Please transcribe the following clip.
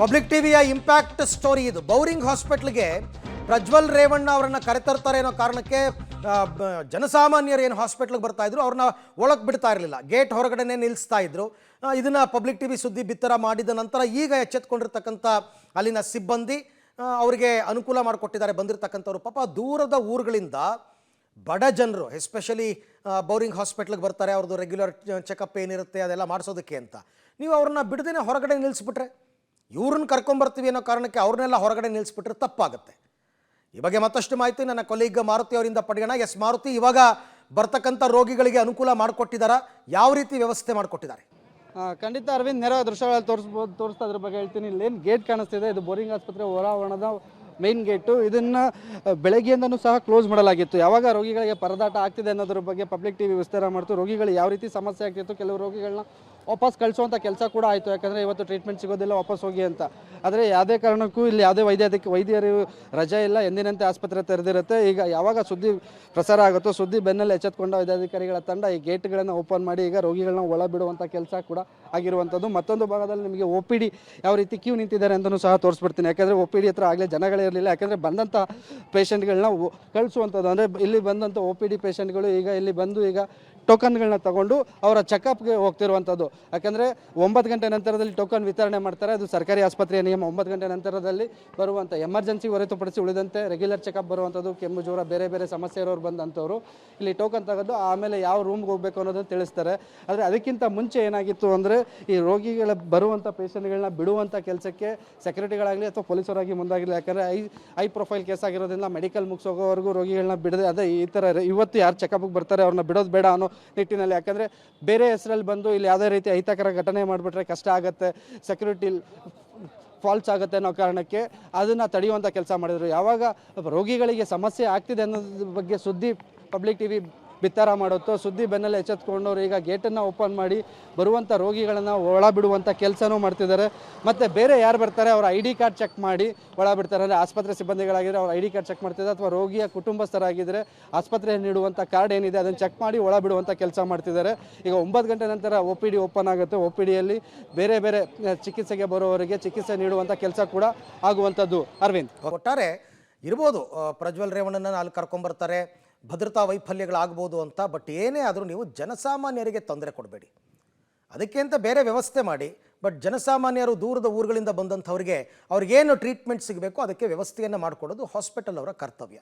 Public ಟಿವಿಯ impact story ಇದು. Bowring ಹಾಸ್ಪಿಟ್ಲ್ಗೆ Prajwal Revanna ಅವರನ್ನು ಕರೆತರ್ತಾರೆ ಅನ್ನೋ ಕಾರಣಕ್ಕೆ ಜನಸಾಮಾನ್ಯರು ಏನು ಹಾಸ್ಪಿಟ್ಲಿಗೆ ಬರ್ತಾ ಇದ್ರು ಅವ್ರನ್ನ ಒಳಗೆ ಬಿಡ್ತಾ ಇರಲಿಲ್ಲ, ಗೇಟ್ ಹೊರಗಡೆನೇ ನಿಲ್ಲಿಸ್ತಾ ಇದ್ರು. ಇದನ್ನು ಪಬ್ಲಿಕ್ ಟಿವಿ ಸುದ್ದಿ ಬಿತ್ತರ ಮಾಡಿದ ನಂತರ ಈಗ ಎಚ್ಚೆತ್ಕೊಂಡಿರ್ತಕ್ಕಂಥ ಅಲ್ಲಿನ ಸಿಬ್ಬಂದಿ ಅವರಿಗೆ ಅನುಕೂಲ ಮಾಡಿಕೊಟ್ಟಿದ್ದಾರೆ. ಬಂದಿರತಕ್ಕಂಥವ್ರು ಪಾಪ ದೂರದ ಊರುಗಳಿಂದ ಬಡ ಜನರು ಎಸ್ಪೆಷಲಿ ಬೌರಿಂಗ್ ಹಾಸ್ಪಿಟ್ಲಿಗೆ ಬರ್ತಾರೆ, ಅವ್ರದ್ದು ರೆಗ್ಯುಲರ್ ಚೆಕಪ್ ಏನಿರುತ್ತೆ ಅದೆಲ್ಲ ಮಾಡಿಸೋದಕ್ಕೆ ಅಂತ. ನೀವು ಅವ್ರನ್ನ ಬಿಡದೇನೆ ಹೊರಗಡೆ ನಿಲ್ಲಿಸ್ಬಿಟ್ರೆ, ಇವ್ರನ್ನ ಕರ್ಕೊಂಬರ್ತೀವಿ ಅನ್ನೋ ಕಾರಣಕ್ಕೆ ಅವ್ರನ್ನೆಲ್ಲ ಹೊರಗಡೆ ನಿಲ್ಲಿಸ್ಬಿಟ್ರೆ ತಪ್ಪಾಗುತ್ತೆ. ಈ ಬಗ್ಗೆ ಮತ್ತಷ್ಟು ಮಾಹಿತಿ ನನ್ನ ಕೊಲೀಗ್ ಮಾರುತಿ ಅವರಿಂದ ಪಡೆಯೋಣ. ಎಸ್ ಮಾರುತಿ, ಇವಾಗ ಬರ್ತಕ್ಕಂಥ ರೋಗಿಗಳಿಗೆ ಅನುಕೂಲ ಮಾಡಿಕೊಟ್ಟಿದ್ದಾರಾ? ಯಾವ ರೀತಿ ವ್ಯವಸ್ಥೆ ಮಾಡಿಕೊಟ್ಟಿದ್ದಾರೆ? ಖಂಡಿತ ಅರವಿಂದ್, ನೇರ ದೃಶ್ಯಗಳಲ್ಲಿ ತೋರಿಸ್ತಾ ಇದ್ರ ಬಗ್ಗೆ ಹೇಳ್ತೀನಿ. ಇಲ್ಲೇನು ಗೇಟ್ ಕಾಣಿಸ್ತಿದೆ, ಇದು ಬೋರಿಂಗ್ ಆಸ್ಪತ್ರೆ ಹೊರಾವರಣದ ಮೇನ್ ಗೇಟು. ಇದನ್ನು ಬೆಳಗ್ಗೆಯಿಂದನೂ ಸಹ ಕ್ಲೋಸ್ ಮಾಡಲಾಗಿತ್ತು. ಯಾವಾಗ ರೋಗಿಗಳಿಗೆ ಪರದಾಟ ಆಗ್ತಿದೆ ಅನ್ನೋದ್ರ ಬಗ್ಗೆ ಪಬ್ಲಿಕ್ ಟಿವಿ ವಿಸ್ತಾರ ಮಾಡ್ತು. ರೋಗಿಗಳು ಯಾವ ರೀತಿ ಸಮಸ್ಯೆ ಆಗ್ತಿತ್ತು, ಕೆಲವು ರೋಗಿಗಳನ್ನ ವಾಪಸ್ ಕಳಿಸುವಂಥ ಕೆಲಸ ಕೂಡ ಆಯಿತು. ಯಾಕಂದರೆ ಇವತ್ತು ಟ್ರೀಟ್ಮೆಂಟ್ ಸಿಗೋದಿಲ್ಲ, ವಾಪಸ್ ಹೋಗಿ ಅಂತ. ಆದರೆ ಯಾವುದೇ ಕಾರಣಕ್ಕೂ ಇಲ್ಲಿ ಯಾವುದೇ ವೈದ್ಯರು ರಜೆ ಇಲ್ಲ, ಎಂದಿನಂತೆ ಆಸ್ಪತ್ರೆ ತೆರೆದಿರುತ್ತೆ. ಈಗ ಯಾವಾಗ ಸುದ್ದಿ ಪ್ರಸಾರ ಆಗುತ್ತೋ ಸುದ್ದಿ ಬೆನ್ನಲ್ಲಿ ಎಚ್ಚೆತ್ಕೊಂಡ ವೈದ್ಯಾಧಿಕಾರಿಗಳ ತಂಡ ಈ ಗೇಟ್ಗಳನ್ನು ಓಪನ್ ಮಾಡಿ ಈಗ ರೋಗಿಗಳನ್ನ ಒಳ ಬಿಡುವಂಥ ಕೆಲಸ ಕೂಡ ಆಗಿರುವಂಥದ್ದು. ಮತ್ತೊಂದು ಭಾಗದಲ್ಲಿ ನಿಮಗೆ ಒ ಪಿ ಡಿ ಯಾವ ರೀತಿ ಕ್ಯೂ ನಿಂತಿದ್ದಾರೆ ಅಂತಲೂ ಸಹ ತೋರಿಸ್ಬಿಡ್ತೀನಿ. ಯಾಕಂದರೆ ಒ ಪಿ ಡಿ ಹತ್ರ ಆಗಲೇ ಜನಗಳಿರಲಿಲ್ಲ. ಯಾಕಂದರೆ ಬಂದಂಥ ಪೇಷಂಟ್ಗಳನ್ನ ಕಳಿಸುವಂಥದ್ದು, ಅಂದರೆ ಇಲ್ಲಿ ಬಂದಂಥ ಒ ಪಿ ಡಿ ಪೇಷಂಟ್ಗಳು ಈಗ ಇಲ್ಲಿ ಬಂದು ಈಗ ಟೋಕನ್ಗಳನ್ನ ತಗೊಂಡು ಅವರ ಚೆಕಪ್ಗೆ ಹೋಗ್ತಿರುವಂಥದ್ದು. ಯಾಕಂದರೆ 9 ಗಂಟೆ ನಂತರದಲ್ಲಿ ಟೋಕನ್ ವಿತರಣೆ ಮಾಡ್ತಾರೆ. ಅದು ಸರ್ಕಾರಿ ಆಸ್ಪತ್ರೆಯ ನಿಯಮ. 9 ಗಂಟೆ ನಂತರದಲ್ಲಿ ಬರುವಂಥ ಎಮರ್ಜೆನ್ಸಿ ಹೊರತುಪಡಿಸಿ ಉಳಿದಂತೆ ರೆಗ್ಯುಲರ್ ಚೆಕಪ್ ಬರುವಂಥದ್ದು, ಕೆಮ್ಮು ಜ್ವರ ಬೇರೆ ಬೇರೆ ಸಮಸ್ಯೆ ಇರೋರು ಬಂದಂಥವ್ರು ಇಲ್ಲಿ ಟೋಕನ್ ತೆಗೆದು ಆಮೇಲೆ ಯಾವ ರೂಮ್ಗೆ ಹೋಗಬೇಕು ಅನ್ನೋದನ್ನು ತಿಳಿಸ್ತಾರೆ. ಆದರೆ ಅದಕ್ಕಿಂತ ಮುಂಚೆ ಏನಾಗಿತ್ತು ಅಂದರೆ ಈ ರೋಗಿಗಳ ಬರುವಂಥ ಪೇಷಂಟ್ಗಳನ್ನ ಬಿಡುವಂಥ ಕೆಲಸಕ್ಕೆ ಸೆಕ್ಯೂರಿಟಿಗಳಾಗಲಿ ಅಥವಾ ಪೊಲೀಸರಾಗಿ ಮುಂದಾಗಿರಲಿ. ಯಾಕಂದರೆ ಐ ಪ್ರೊಫೈಲ್ ಕೇಸ್ ಆಗಿರೋದ್ರಿಂದ ಮೆಡಿಕಲ್ ಮುಗಿಸೋಗೋವರೆಗೂ ರೋಗಿಗಳನ್ನ ಬಿಡದೆ, ಅದೇ ಈ ಥರ ಇವತ್ತು ಯಾರು ಚೆಕಪ್ಗೆ ಬರ್ತಾರೆ ಅವ್ರನ್ನ ಬಿಡೋದು ಬೇಡ ಅನ್ನೋ ನಿಟ್ಟಿನಲ್ಲಿ. ಯಾಕಂದರೆ ಬೇರೆ ಹೆಸರಲ್ಲಿ ಬಂದು ಇಲ್ಲಿ ಯಾವುದೇ ರೀತಿ ಅಹಿತಕರ ಘಟನೆ ಮಾಡಿಬಿಟ್ರೆ ಕಷ್ಟ ಆಗುತ್ತೆ, ಸೆಕ್ಯೂರಿಟಿ ಫಾಲ್ಸ್ ಆಗುತ್ತೆ ಅನ್ನೋ ಕಾರಣಕ್ಕೆ ಅದನ್ನು ತಡೆಯುವಂಥ ಕೆಲಸ ಮಾಡಿದರು. ಯಾವಾಗ ರೋಗಿಗಳಿಗೆ ಸಮಸ್ಯೆ ಆಗ್ತಿದೆ ಅನ್ನೋದ್ರ ಬಗ್ಗೆ ಸುದ್ದಿ ಪಬ್ಲಿಕ್ ಟಿವಿ ಬಿತ್ತರ ಮಾಡುತ್ತೋ ಸುದ್ದಿ ಬೆನ್ನಲ್ಲಿ ಎಚ್ಚೆತ್ಕೊಂಡವ್ರು ಈಗ ಗೇಟನ್ನು ಓಪನ್ ಮಾಡಿ ಬರುವಂಥ ರೋಗಿಗಳನ್ನು ಒಳ ಬಿಡುವಂಥ ಕೆಲಸನೂ ಮಾಡ್ತಿದ್ದಾರೆ. ಮತ್ತು ಬೇರೆ ಯಾರು ಬರ್ತಾರೆ ಅವರ ಐ ಡಿ ಕಾರ್ಡ್ ಚೆಕ್ ಮಾಡಿ ಒಳ ಬಿಡ್ತಾರೆ. ಅಂದರೆ ಆಸ್ಪತ್ರೆ ಸಿಬ್ಬಂದಿಗಳಾಗಿದ್ದರೆ ಅವ್ರ ಐ ಡಿ ಕಾರ್ಡ್ ಚೆಕ್ ಮಾಡ್ತಿದ್ದಾರೆ, ಅಥವಾ ರೋಗಿಯ ಕುಟುಂಬಸ್ಥರಾಗಿದ್ದರೆ ಆಸ್ಪತ್ರೆ ನೀಡುವಂಥ ಕಾರ್ಡ್ ಏನಿದೆ ಅದನ್ನು ಚೆಕ್ ಮಾಡಿ ಒಳ ಬಿಡುವಂಥ ಕೆಲಸ ಮಾಡ್ತಿದ್ದಾರೆ. ಈಗ 9 ಗಂಟೆ ನಂತರ ಒ ಪಿ ಡಿ ಓಪನ್ ಆಗುತ್ತೆ. ಒ ಪಿ ಡಿಯಲ್ಲಿ ಬೇರೆ ಬೇರೆ ಚಿಕಿತ್ಸೆಗೆ ಬರುವವರಿಗೆ ಚಿಕಿತ್ಸೆ ನೀಡುವಂಥ ಕೆಲಸ ಕೂಡ ಆಗುವಂಥದ್ದು. ಅರವಿಂದ್, ಒಟ್ಟಾರೆ ಇರ್ಬೋದು ಪ್ರಜ್ವಲ್ ರೇವಣ್ಣನ ಅಲ್ಲಿ ಕರ್ಕೊಂಬರ್ತಾರೆ, ಭದ್ರತಾ ವೈಫಲ್ಯಗಳಾಗ್ಬೋದು ಅಂತ. ಬಟ್ ಏನೇ ಆದರೂ ನೀವು ಜನಸಾಮಾನ್ಯರಿಗೆ ತೊಂದರೆ ಕೊಡಬೇಡಿ, ಅದಕ್ಕೆ ಅಂತ ಬೇರೆ ವ್ಯವಸ್ಥೆ ಮಾಡಿ. ಬಟ್ ಜನಸಾಮಾನ್ಯರು ದೂರದ ಊರುಗಳಿಂದ ಬಂದಂಥವ್ರಿಗೆ ಅವ್ರಿಗೇನು ಟ್ರೀಟ್ಮೆಂಟ್ ಸಿಗಬೇಕು ಅದಕ್ಕೆ ವ್ಯವಸ್ಥೆಯನ್ನು ಮಾಡಿಕೊಡೋದು ಹಾಸ್ಪಿಟಲ್ ಅವರ ಕರ್ತವ್ಯ.